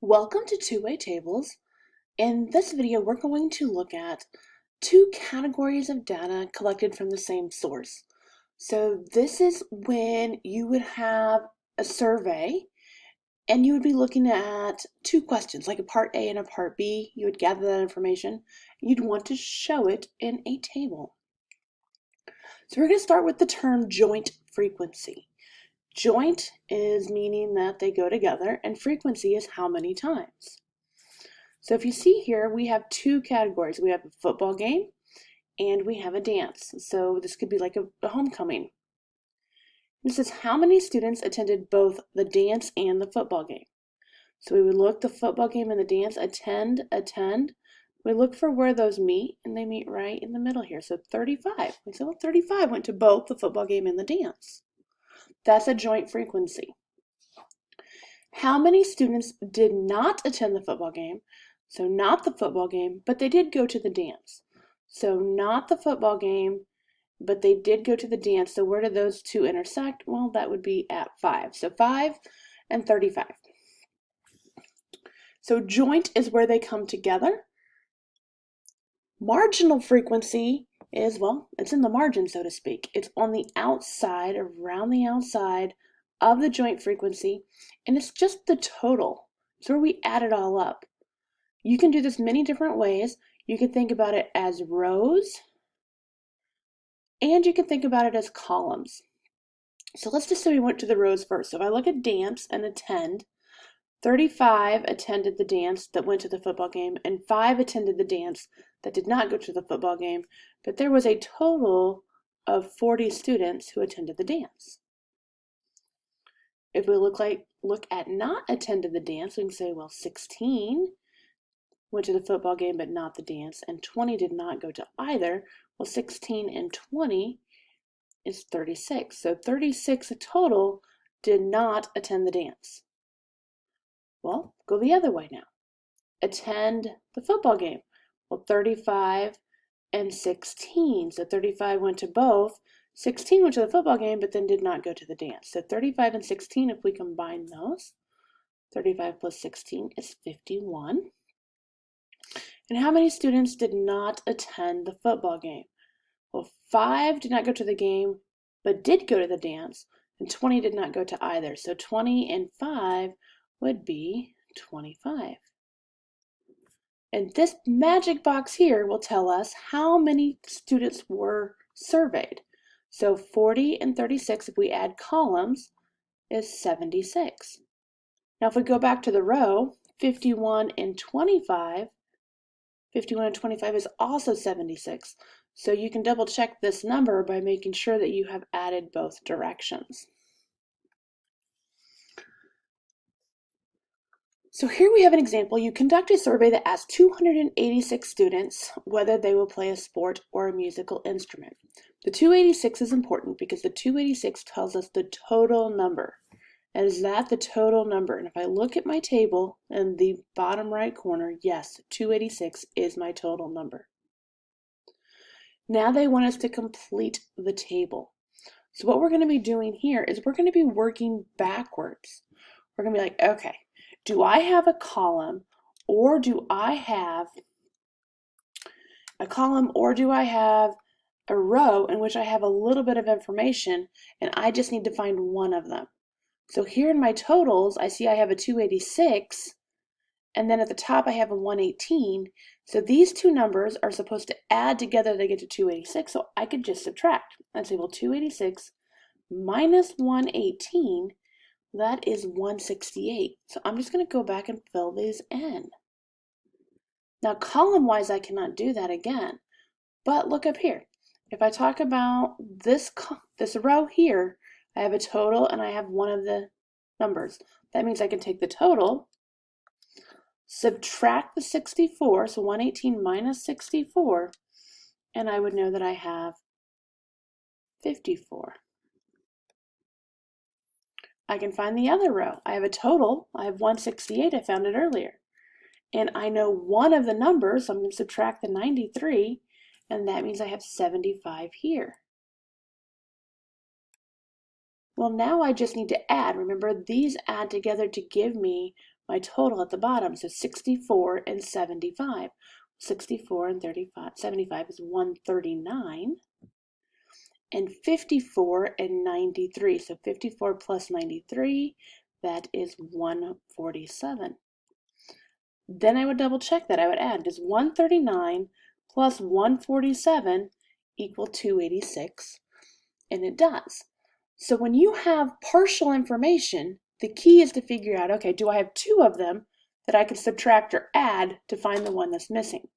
Welcome to Two-Way Tables. In this video, we're going to look at two categories of data collected from the same source. So this is when you would have a survey and you would be looking at two questions, like a part A and a part B. You would gather that information. You'd want to show it in a table. So we're going to start with the term joint frequency. Joint is meaning that they go together, and frequency is how many times. So if you see here, we have two categories. We have a football game and we have a dance. So this could be like a homecoming. This is how many students attended both the dance and the football game. So we would look the football game and the dance, attend. We look for where those meet, and they meet right in the middle here. So 35. We said, well, 35 went to both the football game and the dance. That's a joint frequency. How many students did not attend the football game? So not the football game, but they did go to the dance. So not the football game, but they did go to the dance. So where do those two intersect? Well, that would be at 5. So 5 and 35. So joint is where they come together. Marginal frequency is, well, it's in the margin, so to speak. It's on the outside, around the outside of the joint frequency, and it's just the total. It's where we add it all up. You can do this many different ways. You can think about it as rows, and you can think about it as columns. So let's just say we went to the rows first. So if I look at dance and attend, 35 attended the dance that went to the football game, and 5 attended the dance that did not go to the football game, but there was a total of 40 students who attended the dance. If we look at not attended the dance, we can say, well, 16 went to the football game but not the dance, and 20 did not go to either. Well, 16 and 20 is 36. So 36 total did not attend the dance. Well, go the other way now. Attend the football game. Well, 35 and 16. So 35 went to both. 16 went to the football game, but then did not go to the dance. So 35 and 16, if we combine those, 35 plus 16 is 51. And how many students did not attend the football game? Well, 5 did not go to the game, but did go to the dance, and 20 did not go to either. So 20 and 5 would be 25. And this magic box here will tell us how many students were surveyed. So 40 and 36, if we add columns, is 76. Now if we go back to the row, 51 and 25, 51 and 25 is also 76. So you can double check this number by making sure that you have added both directions. So here we have an example. You conduct a survey that asks 286 students whether they will play a sport or a musical instrument. The 286 is important because the 286 tells us the total number. And is that the total number? And if I look at my table in the bottom right corner, yes, 286 is my total number. Now they want us to complete the table. So what we're going to be doing here is we're going to be working backwards. We're going to be like, okay, do I have a column or do I have a row in which I have a little bit of information and I just need to find one of them? So here in my totals, I see I have a 286 and then at the top I have a 118. So these two numbers are supposed to add together to get to 286. So I could just subtract. I'd say, well, 286 minus 118, that is 168. So I'm just going to go back and fill these in. Now column-wise, I cannot do that again. But look up here. If I talk about this row here, I have a total and I have one of the numbers. That means I can take the total, subtract the 64, so 118 minus 64, and I would know that I have 54. I can find the other row. I have a total, I have 168, I found it earlier. And I know one of the numbers, so I'm going to subtract the 93, and that means I have 75 here. Well, now I just need to add. Remember, these add together to give me my total at the bottom. So 64 and 75. 64 and 75 is 139. And 54 and 93. So 54 plus 93, that is 147. Then I would double check that. I would add, does 139 plus 147 equal 286? And it does. So when you have partial information, the key is to figure out, okay, do I have two of them that I could subtract or add to find the one that's missing?